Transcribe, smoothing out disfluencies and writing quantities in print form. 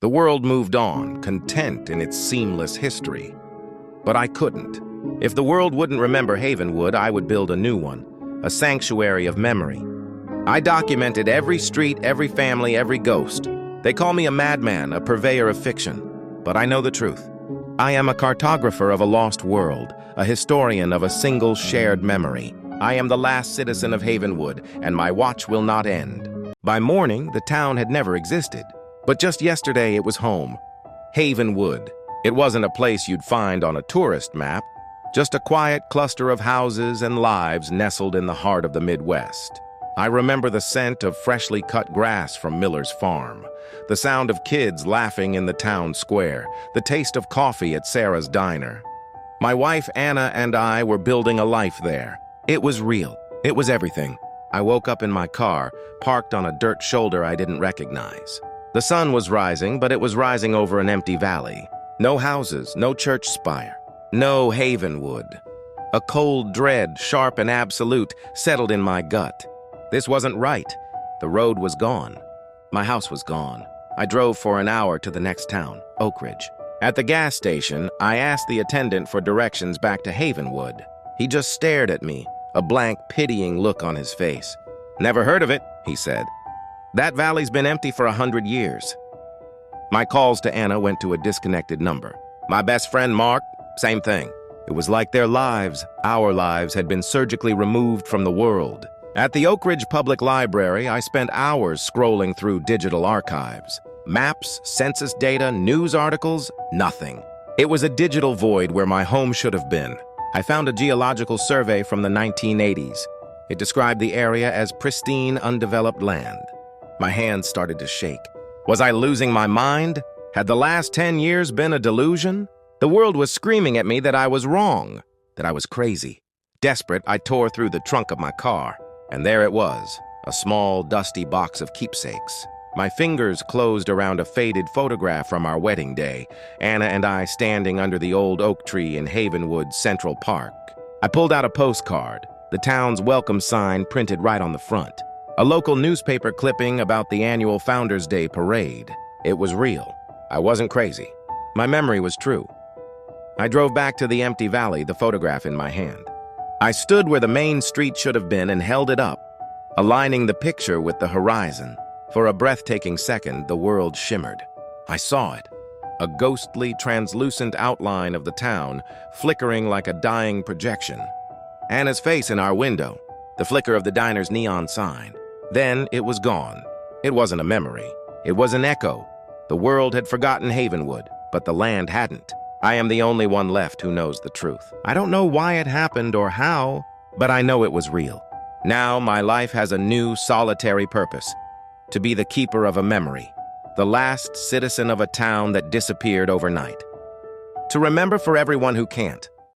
The world moved on, content in its seamless history. But I couldn't. If the world wouldn't remember Havenwood, I would build a new one, a sanctuary of memory. I documented every street, every family, every ghost. They call me a madman, a purveyor of fiction. But I know the truth. I am a cartographer of a lost world, a historian of a single shared memory. I am the last citizen of Havenwood, and my watch will not end. By morning, the town had never existed. But just yesterday, it was home. Havenwood. It wasn't a place you'd find on a tourist map, just a quiet cluster of houses and lives nestled in the heart of the Midwest. I remember the scent of freshly cut grass from Miller's farm, the sound of kids laughing in the town square, the taste of coffee at Sarah's diner. My wife Anna and I were building a life there. It was real. It was everything. I woke up in my car, parked on a dirt shoulder I didn't recognize. The sun was rising, but it was rising over an empty valley. No houses, no church spire, no Havenwood. A cold dread, sharp and absolute, settled in my gut. This wasn't right. The road was gone. My house was gone. I drove for an hour to the next town, Oak Ridge. At the gas station, I asked the attendant for directions back to Havenwood. He just stared at me, a blank, pitying look on his face. "Never heard of it," he said. "That valley's been empty for 100 years. My calls to Anna went to a disconnected number. My best friend, Mark, same thing. It was like their lives, our lives, had been surgically removed from the world. At the Oak Ridge Public Library, I spent hours scrolling through digital archives. Maps, census data, news articles, nothing. It was a digital void where my home should have been. I found a geological survey from the 1980s. It described the area as pristine, undeveloped land. My hands started to shake. Was I losing my mind? Had the last 10 years been a delusion? The world was screaming at me that I was wrong, that I was crazy. Desperate, I tore through the trunk of my car. And there it was, a small, dusty box of keepsakes. My fingers closed around a faded photograph from our wedding day, Anna and I standing under the old oak tree in Havenwood Central Park. I pulled out a postcard, the town's welcome sign printed right on the front. A local newspaper clipping about the annual Founders Day parade. It was real. I wasn't crazy. My memory was true. I drove back to the empty valley, the photograph in my hand. I stood where the main street should have been and held it up, aligning the picture with the horizon. For a breathtaking second, the world shimmered. I saw it, a ghostly, translucent outline of the town, flickering like a dying projection. Anna's face in our window, the flicker of the diner's neon sign. Then it was gone. It wasn't a memory. It was an echo. The world had forgotten Havenwood, but the land hadn't. I am the only one left who knows the truth. I don't know why it happened or how, but I know it was real. Now my life has a new, solitary purpose: to be the keeper of a memory, the last citizen of a town that disappeared overnight. To remember for everyone who can't.